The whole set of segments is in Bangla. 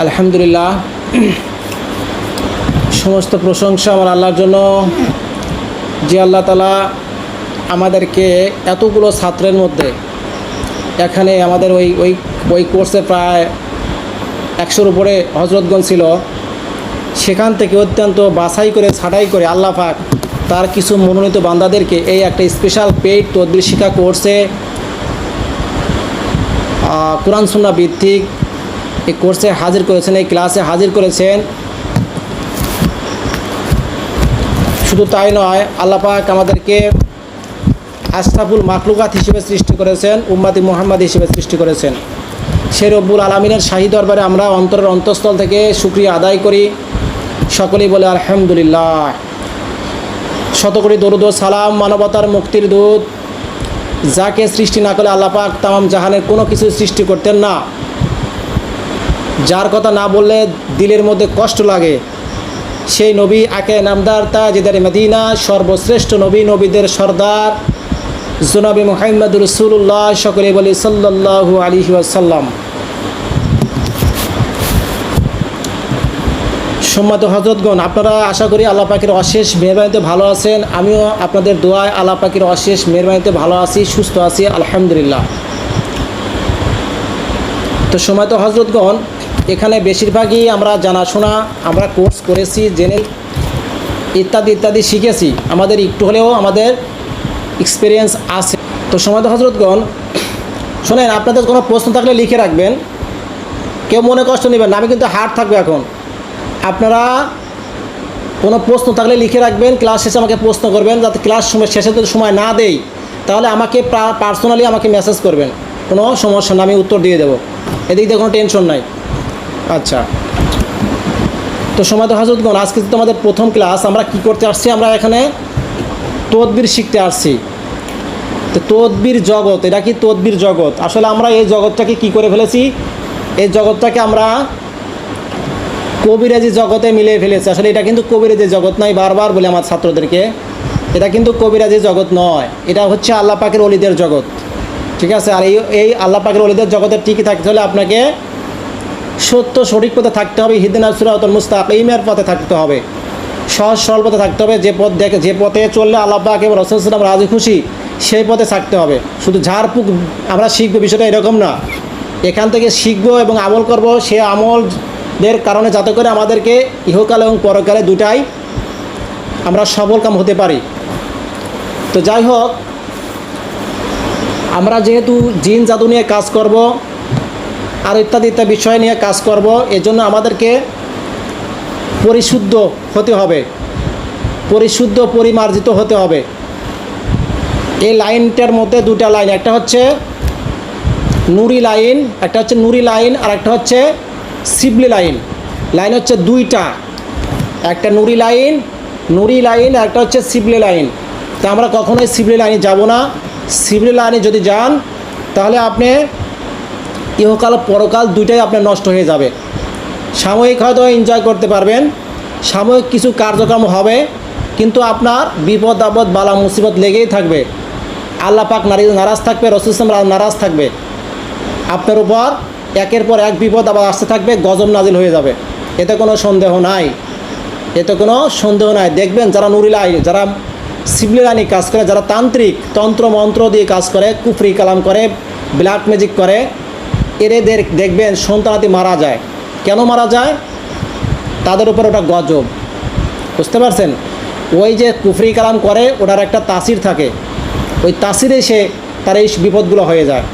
আলহামদুলিল্লাহ, সমস্ত প্রশংসা আমার আল্লাহর জন্য, যে আল্লাহ তাআলা আমাদেরকে এতগুলো ছাত্রের মধ্যে এখানে আমাদের ওই কোর্সে প্রায় 100-র উপরে হজরতগণ ছিল। সেখান থেকে অত্যন্ত বাছাই করে ছাঁটাই করে আল্লাহ পাক তার কিছু মনোনীত বান্দাদেরকে এই একটা স্পেশাল পেইড তদবির শিক্ষা কোর্সে কোরআন সুন্নাহ ভিত্তিক এই কোর্সে হাজির করেছেন, এই ক্লাসে হাজির করেছেন। শুধু তাই নয়, আল্লাহ পাক আমাদেরকে আশরাফুল মাখলুকাত হিসেবে সৃষ্টি করেছেন, উম্মতি মুহাম্মদ হিসেবে সৃষ্টি করেছেন। সেই রব্বুল আলামিনের শাহী দরবারে আমরা অন্তরের অন্তঃস্থল থেকে শুকরিয়া আদায় করি। সকলেই বলে আলহামদুলিল্লাহ। শতকোটি দরুদ ও সালাম মানবতার মুক্তির দূত, যাকে সৃষ্টি না করলে আল্লাহ পাক তামাম জাহানের কোনো কিছু সৃষ্টি করতেন না, যার কথা না বললে দিলের মধ্যে কষ্ট লাগে, সেই নবী আকে নামদার তাজদার মদিনা, সর্বশ্রেষ্ঠ নবী, নবীদের সর্দার জনাবে মুহাম্মদ রাসূলুল্লাহ, সকলে বলি সাল্লাল্লাহু আলাইহি ওয়াসাল্লাম। সম্মানিত হযরতগণ, আপনারা আশা করি আল্লাহ পাকের অশেষ মেহেরবানিতে ভালো আছেন। আমিও আপনাদের দোয়ায় আল্লাহ পাকের অশেষ মেহেরবানিতে ভালো আছি, সুস্থ আছি, আলহামদুলিল্লাহ। তো সম্মানিত হযরতগণ, এখানে বেশিরভাগই আমরা জানাশোনা, আমরা কোর্স করেছি, জেনে ইত্যাদি ইত্যাদি শিখেছি, আমাদের একটু হলেও আমাদের এক্সপিরিয়েন্স আছে। তো সম্মানিত হযরতগণ, শোনেন, আপনাদের কোনো প্রশ্ন থাকলে লিখে রাখবেন, কেউ মনে কষ্ট নেবেন না, আমি কিন্তু হার্ড থাকবে এখন। আপনারা কোনো প্রশ্ন থাকলে লিখে রাখবেন, ক্লাস শেষে আমাকে প্রশ্ন করবেন, যাতে ক্লাস শেষে যদি সময় না দেই তাহলে আমাকে পার্সোনালি আমাকে মেসেজ করবেন, কোনো সমস্যা না, আমি উত্তর দিয়ে দেবো, এদিক দিয়ে কোনো টেনশন নাই। আচ্ছা, তো সম্মানিত হযরতগণ, আজকে তো আমাদের প্রথম ক্লাস। আমরা কি করতে আসছি? আমরা এখানে তদবির শিখতে আসছি। তো তদবির জগৎ, এটা কি তদবির জগৎ? আসলে আমরা এই জগৎটাকে কি করে ফেলেছি? এই জগৎটাকে আমরা কবিরাজি জগতে মিলিয়ে ফেলেছি। আসলে এটা কিন্তু কবিরাজি জগৎ নয়, বারবার বলে আমার ছাত্রদেরকে, এটা কিন্তু কবিরাজি জগৎ নয়, এটা হচ্ছে আল্লাহ পাকের ওলিদের জগৎ, ঠিক আছে? আর এই আল্লাহ পাকের ওলিদের জগতে টিকে থাকতে হলে আপনাকে সত্য সঠিক পথে থাকতে হবে, ইহদিনাস সিরাতাল মুস্তাকিমের পথে থাকতে হবে, সহজ সরল পথে থাকতে হবে। যে পথে চললে আল্লাহ পাক এবং রাসূল সাল্লাল্লাহু আলাইহি ওয়াসাল্লাম রাজি খুশি, সেই পথে থাকতে হবে। শুধু ঝাড়ফুঁক আমরা শিখবো, বিষয়টা এরকম না। এখান থেকে শিখবো এবং আমল করব, সে আমলের কারণে যাতে করে আমাদেরকে ইহকাল এবং পরকালে দুটাই আমরা সফলকাম হতে পারি। তো যাই হোক, আমরা যেহেতু জিন জাদু নিয়ে কাজ করব আর ইত্যাদি ইত্যাদি বিষয় নিয়ে কাজ করব, এজন্য আমাদেরকে পরিশুদ্ধ হতে হবে, পরিশুদ্ধ পরিমার্জিত হতে হবে। এই লাইনটার মধ্যে দুটা লাইন, একটা হচ্ছে নুরি লাইন, একটা হচ্ছে নুরি লাইন, আর একটা হচ্ছে শিবলি লাইন। লাইন হচ্ছে দুইটা, একটা নুরি লাইন, আর একটা হচ্ছে শিবলি লাইন। তা আমরা কখনোই শিবলি লাইনে যাব না। শিবলি লাইনে যদি যান তাহলে আপনি ইহকাল পরকাল দুইটাই আপনার নষ্ট হয়ে যাবে। সাময়িক হয়তো এনজয় করতে পারবেন, সাময়িক কিছু কার্যক্রম হবে, কিন্তু আপনার বিপদ আপদ বালা মুসিবত লেগেই থাকবে। আল্লাহ পাক নারাজ থাকবে, রাসূল সাল্লাল্লাহু আলাইহি ওয়াসাল্লাম নারাজ থাকবে, আপনার উপর একের পর এক বিপদ আবার আসতে থাকবে, গজব নাজিল হয়ে যাবে। এতে কোনো সন্দেহ নাই, এতে কোনো সন্দেহ নাই। দেখবেন যারা নুরিলাই, যারা শিবলি লাইনে কাজ করে, যারা তান্ত্রিক তন্ত্র মন্ত্র দিয়ে কাজ করে, কুফরি কালাম করে, ব্ল্যাক ম্যাজিক করে, এদের দেখবেন সন্তানাদি মারা যায়। কেন মারা যায়? তাদের উপর ওটা গজব, বুঝতে পারছেন? ওই যে কুফরি কালাম করে, ওটার একটা তাসির থাকে, ওই তাসিরে সে তার এই বিপদগুলো হয়ে যায়।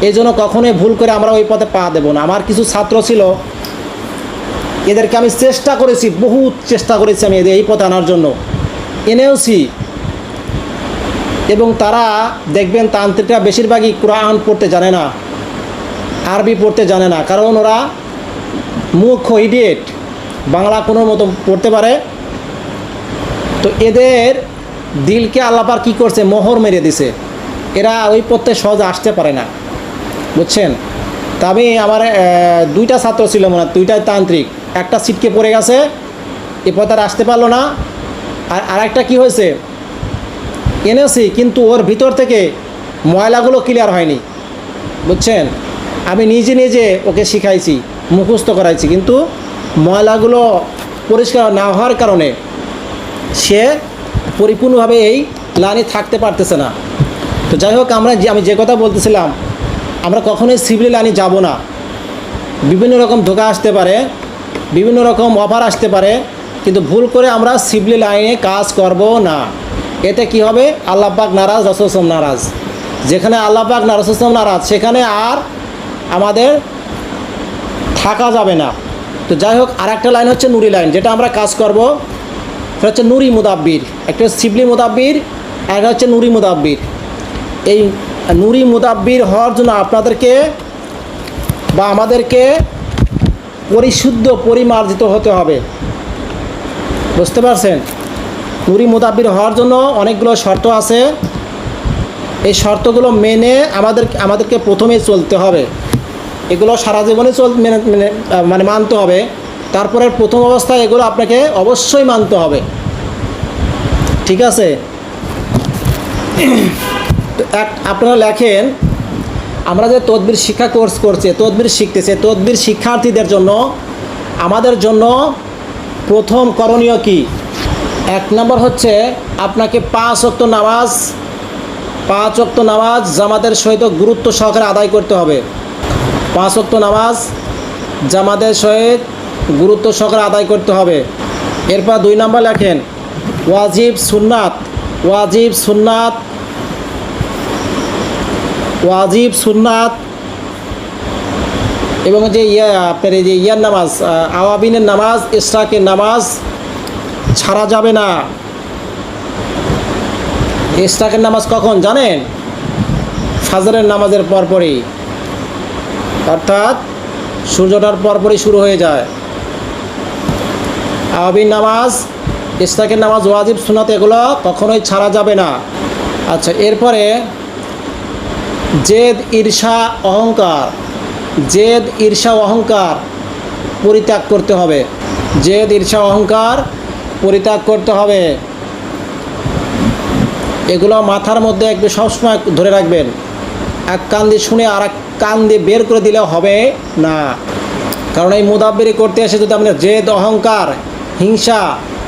এই জন্য কখনোই ভুল করে আমরা ওই পথে পা দেব না। আমার কিছু ছাত্র ছিল, এদেরকে আমি চেষ্টা করেছি, বহুত চেষ্টা করেছি আমি এদের এই পথে আনার জন্য, এনেওছি। এবং তারা দেখবেন তান্ত্রিকরা বেশিরভাগই কোরআন পড়তে জানে না, আরবি পড়তে জানে না, কারণ ওরা মূর্খ, ইডিয়েট, বাংলা কোনো মতো পড়তে পারে। তো এদের দিলকে আল্লাহ পাক কী করছে? মোহর মেরে দিছে। এরা ওই পথে সহজে আসতে পারে না, বুঝছেন? তা আমি আমার দুইটা ছাত্র ছিল, মনে হয় দুইটাই তান্ত্রিক, একটা ছিটকে পড়ে গেছে, এ পথে আর আসতে পারলো না। আর আরেকটা কী হয়েছে? এনেছি, কিন্তু ওর ভিতর থেকে ময়লাগুলো ক্লিয়ার হয়নি, বুঝছেন? আমি নিজে ওকে শিখাইছি, মুখস্থ করাইছি, কিন্তু ময়লাগুলো পরিষ্কার না হওয়ার কারণে সে পরিপূর্ণভাবে এই লাইনে থাকতে পারতেছে না। তো যাই হোক, আমি যে কথা বলতেছিলাম, আমরা কখনোই সিভিল লাইনে যাব না। বিভিন্ন রকম ধোঁকা আসতে পারে, বিভিন্ন রকম অফার আসতে পারে, কিন্তু ভুল করে আমরা সিভিল লাইনে কাজ করব না। এতে কি হবে? আল্লাহ পাক নারাজ, রাসূল সাল্লাল্লাহু আলাইহি ওয়াসাল্লাম নারাজ। যেখানে আল্লাহ পাক রাসূল সাল্লাল্লাহু আলাইহি ওয়াসাল্লাম নারাজ, সেখানে আর আমাদের থাকা যাবে না। তো যাই হোক, আর একটা লাইন হচ্ছে নুরি লাইন, যেটা আমরা কাজ করব। সেটা হচ্ছে নুরি মুদাব্বির। একটা সিবলি মুদাব্বির, আর একটা হচ্ছে নুরি মুদাব্বির। এই নুরি মুদাব্বির হওয়ার জন্য আপনাদেরকে বা আমাদেরকে পরিশুদ্ধ পরিমার্জিত হতে হবে। বুঝতে পারছেন? নুরি মুদাব্বির হওয়ার জন্য অনেকগুলো শর্ত আছে। এই শর্তগুলো মেনে আমাদেরকে প্রথমেই চলতে হবে। এগুলো সারা জীবনে মানে মানতে হবে। তারপরে প্রথম অবস্থায় এগুলো আপনাকে অবশ্যই মানতে হবে। ঠিক আছে? আপনারা লেখেন, আমরা যে তদবির শিক্ষা কোর্স করছি, তদবির শিখতেছে, তদবির শিক্ষার্থীদের জন্য আমাদের জন্য প্রথম করণীয় কি? 1 নম্বর হচ্ছে আপনাকে 5 ওয়াক্ত নামাজ জামাতের সহিত গুরুত্ব সহকারে আদায় করতে হবে। 5 ওয়াক্ত নামাজ জামাতের সহিত গুরুত্ব সহকারে আদায় করতে হবে। এরপর 2 নম্বর লেখেন, ওয়াজিব সুন্নাত এবং যে আপনার এই যে ইয়ার নামাজ, আওয়াবিনের নামাজ, ইশরাকের নামাজ ছাড়া যাবে না। ইশরাকের নামাজ কখন জানেন? ফজরের নামাজের পরপরই, অর্থাৎ সূর্যটার পরপরই শুরু হয়ে যায়। আওয়াবিন নামাজ, ইশরাকের নামাজ, ওয়াজিব সুন্নাত এগুলো কখনোই ছাড়া যাবে না। আচ্ছা, এরপরে জেদ ঈর্ষা অহংকার পরিত্যাগ করতে হবে। জেদ ঈর্ষা অহংকার পরিত্যাগ করতে হবে। এগুলো মাথার মধ্যে একটু সবসময় ধরে রাখবেন। এক কান দিয়ে শুনে আর এক কান দিয়ে বের করে দিলে হবে না। কারণ এই মুদাব্বিরি করতে এসে যদি আপনি জেদ, অহংকার, হিংসা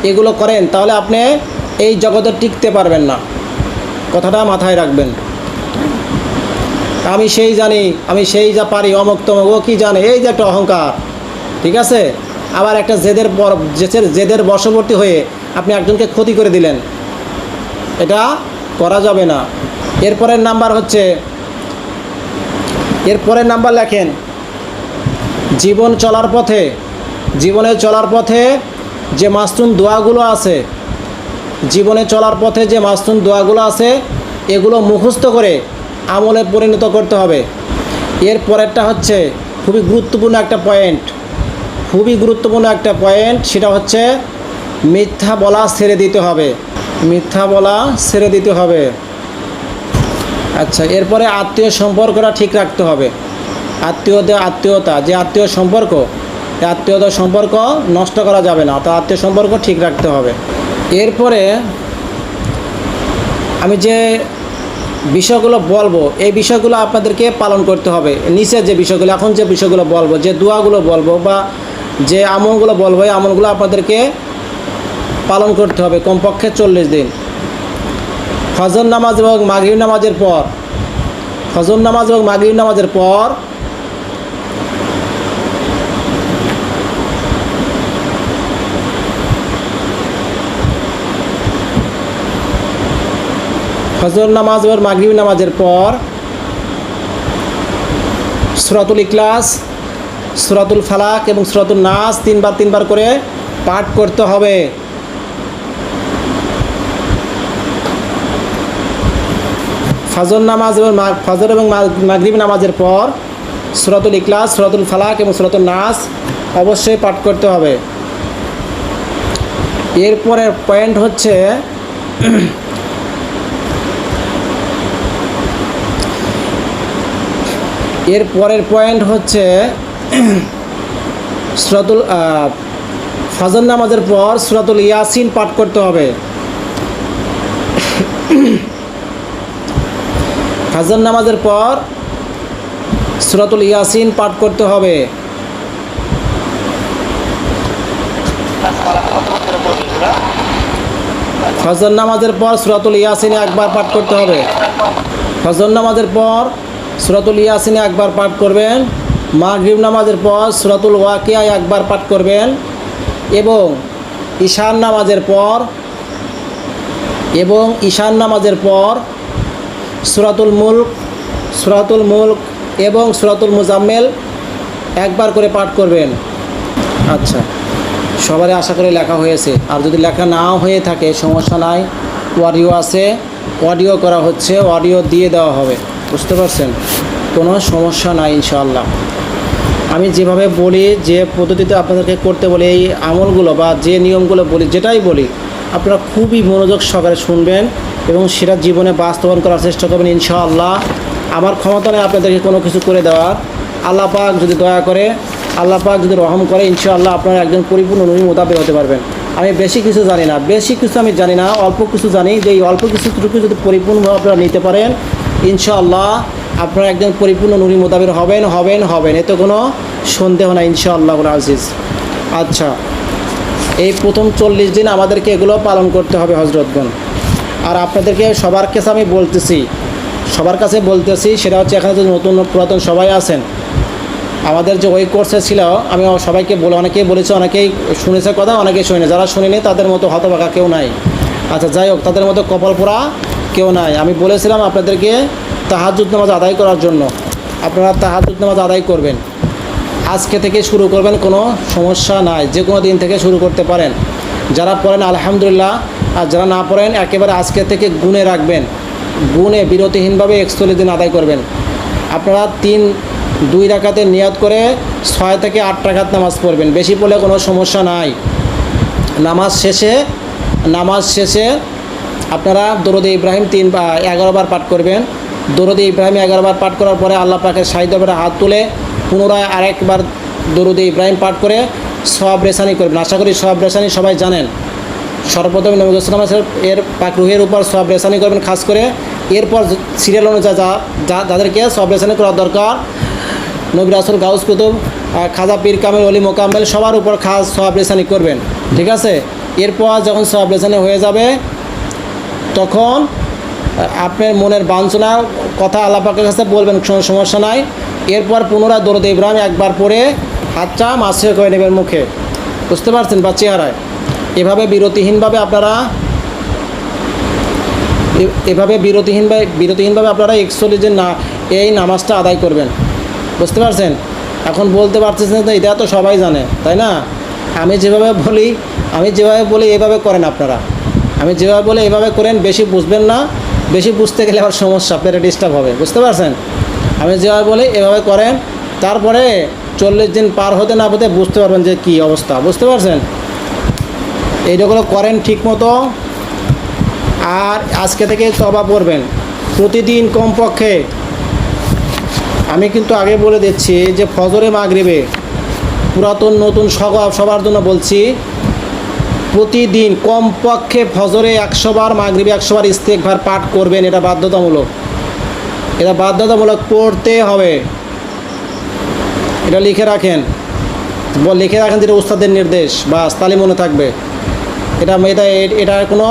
এগুলো করেন, তাহলে আপনি এই জগতে টিকতে পারবেন না। কথাটা মাথায় রাখবেন। আমি সেই জানি, আমি সেই যা পারি, অমুক তমুক, ও কি জানে, এই যে একটা অহংকার। ঠিক আছে? আবার একটা জেদের বশবর্তী হয়ে আপনি একজনকে ক্ষতি করে দিলেন, এটা করা যাবে না। এরপরের নাম্বার লেখেন, জীবনে চলার পথে যে মাসনুন দোয়াগুলো আছে, এগুলো মুখস্থ করে আমলে পরিণত করতে হবে। এরপরেরটা হচ্ছে খুবই গুরুত্বপূর্ণ একটা পয়েন্ট, সেটা হচ্ছে মিথ্যা বলা ছেড়ে দিতে হবে। আচ্ছা, এরপরে আত্মীয় সম্পর্কটা ঠিক রাখতে হবে। আত্মীয়তা যে আত্মীয় সম্পর্ক নষ্ট করা যাবে না, অর্থাৎ আত্মীয় সম্পর্ক ঠিক রাখতে হবে। এরপরে আমি যে বিষয়গুলো বলবো, এই বিষয়গুলো আপনাদেরকে পালন করতে হবে। নিচে যে বিষয়গুলো, এখন যে বিষয়গুলো বলবো, যে দোয়াগুলো বলবো বা যে আমলগুলো বলবো, এই আমলগুলো আপনাদেরকে পালন করতে হবে কমপক্ষে 40 দিন। ফজর নামাজ এবং মাগরিব নামাজের পর ফজর নামাজ এবং মাগরিব নামাজের পর সূরাতুল ইখলাস, সূরাতুল ফালাক এবং সূরাতুন নাস 3 বার করে পাঠ করতে হবে। ফজর এবং মাগরিব নামাজের পর সূরাতুল ইখলাস, সূরাতুল ফালাক এবং সূরাতুন নাস অবশ্যই পাঠ করতে হবে। এরপরের পয়েন্ট হচ্ছে ফজর নামাজের পর সূরাতুল ইয়াসিন পাঠ করতে হবে। ফজর নামাজের পর সূরাতুল ইয়াসিন পাঠ করতে হবে। ফজর নামাজের পর সূরাতুল ইয়াসিন একবার পাঠ করতে হবে। ফজর নামাজের পর সূরাতুল ইয়াসিন একবার পাঠ করবেন। মাগরিব নামাজের পর সূরাতুল ওয়াকিয়া একবার পাঠ করবেন এবং ঈশান নামাজের পর সূরাতুল মুলক এবং সূরাতুল মুজাম্মিল একবার করে পাঠ করবেন। আচ্ছা, সবারই আশা করি লেখা হয়েছে। আর যদি লেখা নাও হয়ে থাকে সমস্যা নাই, অডিও আছে, অডিও করা হচ্ছে, অডিও দিয়ে দেওয়া হবে। বুঝতে পারছেন? কোনো সমস্যা নাই ইনশাআল্লাহ। আমি যেভাবে বলি, যে পদ্ধতিতে আপনাদেরকে করতে বলি, এই আমলগুলো বা যে নিয়মগুলো বলি, যেটাই বলি আপনারা খুবই মনোযোগ সহকারে শুনবেন এবং সেটা জীবনে বাস্তবায়ন করার চেষ্টা করবেন ইনশাআল্লাহ। আমার ক্ষমতা নেই আপনাদেরকে কোনো কিছু করে দেওয়ার। আল্লাহ পাক যদি দয়া করে, আল্লাহ পাক যদি রহম করে, ইনশাআল্লাহ আপনারা একজন পরিপূর্ণ নূরী মোতাবেক হতে পারবেন। আমি বেশি কিছু জানি না, অল্প কিছু জানি। যে এই অল্প কিছুটুকু যদি পরিপূর্ণভাবে আপনারা নিতে পারেন, ইনশাআল্লাহ আপনারা একজন পরিপূর্ণ নূরী মোতাবেক হবেন। এতে কোনো সন্দেহ নাই ইনশাআল্লাহ আজিজ। আচ্ছা, এই প্রথম 40 দিন আমাদেরকে এগুলো পালন করতে হবে হজরতগণ। আর আপনাদেরকে সবার কাছে বলতেছি, সেটা হচ্ছে এখানে যে নতুন পুরাতন সবাই আছেন, আমাদের যে ওই কোর্সে ছিল, আমি সবাইকে অনেকেই বলেছি, অনেকেই শুনেছে কথা, অনেকেই শুনে। যারা শুনেনি তাদের মতো হতভাগা কেউ নাই। আচ্ছা, যাই হোক, তাদের মতো কপাল পোড়া কেউ নাই। আমি বলেছিলাম আপনাদেরকে তাহাজ্জুদ নামাজ আদায় করার জন্য। আপনারা তাহাজ্জুদ নামাজ আদায় করবেন, আজকে থেকে শুরু করবেন, কোনো সমস্যা নাই। যে কোনো দিন থেকে শুরু করতে পারেন। যারা পড়েন আলহামদুলিল্লাহ, আর যারা না পড়েন একেবারে আজকে থেকে গুণে রাখবেন, গুণে বিরতিহীনভাবে 41 দিন আদায় করবেন। আপনারা 2 রাকাতে নিয়াত করে 6 থেকে 8 রাকাত নামাজ পড়বেন। বেশি পড়লে কোনো সমস্যা নাই। নামাজ শেষে আপনারা দরুদ ইব্রাহিম 11 বার পাঠ করবেন। দরুদ ইব্রাহিম 11 বার পাঠ করার পরে আল্লাহ পাকের সাহিত্য হাত তুলে পুনরায় আরেকবার দরুদ ইব্রাহিম পাঠ করে সওয়াব রেসানি করবেন। আশা করি সওয়াব রেসানি সবাই জানেন। সর্বপ্রথম নবী সাল্লাল্লাহু আলাইহি ওয়াসাল্লাম এর পাক রুহের উপর সওয়াব রেসানি করবেন খাস করে। এরপর সিরিয়াল অনুযায়ী যাদেরকে সওয়াব রেসানি করার দরকার, নবী রাসূল, গাউস কুতুব, খাজা পীর কামেল, ওলি মোকাম্মেল, সবার উপর খাস সওয়াব রেসানি করবেন। ঠিক আছে? এরপর যখন সওয়াব রেসানি হয়ে যাবে, তখন আপনার মনের বাঞ্ছনা কথা আল্লাহ পাকের কাছে বলবেন, কোনো সমস্যা নাই। এরপর পুনরায় দরুদ ইব্রাহিম একবার পড়ে হাতটা মাসে করে নেবেন মুখে। বুঝতে পারছেন? বা চেহারায়। এভাবে বিরতিহীনভাবে আপনারা 41 দিন এই নামাজটা আদায় করবেন। বুঝতে পারছেন? এখন বলতে পারতেছেন তো, এটা তো সবাই জানে, তাই না? আমি যেভাবে বলি এভাবে করেন আপনারা। আমি যেভাবে বলি এভাবে করেন। বেশি বুঝবেন না, বেশি বুঝতে গেলে আবার সমস্যা, আপনারা ডিস্টার্ব হবে। বুঝতে পারছেন? আমি যেভাবে বলি এভাবে করেন, তারপরে 40 দিন পার হতে না হতে বুঝতে পারবেন যে কী অবস্থা। বুঝতে পারছেন? এইগুলো করেন ঠিক মতো। আর আজকে থেকে তওবা করবেন প্রতিদিন কমপক্ষে। আমি কিন্তু আগে বলে দিচ্ছি যে ফজরে মাগরিবে, পুরাতন নতুন সবার জন্য বলছি, প্রতিদিন কমপক্ষে ফজরে 100 বার, মাগরিবে 100 বার ইস্তেগফার পাঠ করবেন। এটা বাধ্যতামূলক পড়তে হবে। এটা লিখে রাখেন, যেটা উস্তাদের নির্দেশ, বাস তালি মনে থাকবে। এটা কোনো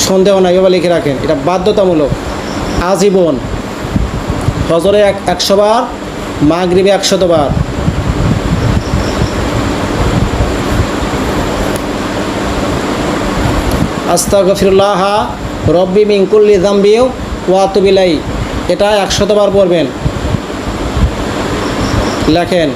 সন্দেহ নাই, এভাবে লিখে রাখেন। এটা বাধ্যতামূলক আজীবন। ফজরে 100 বার, মাগরিবে 100 বার। আস্তাগফিরুল্লাহ রব্বি মিন কুল্লি যামবি ওয়া আতুবু ইলাইহি, এটা 100 বার পড়বেন। লেখেন।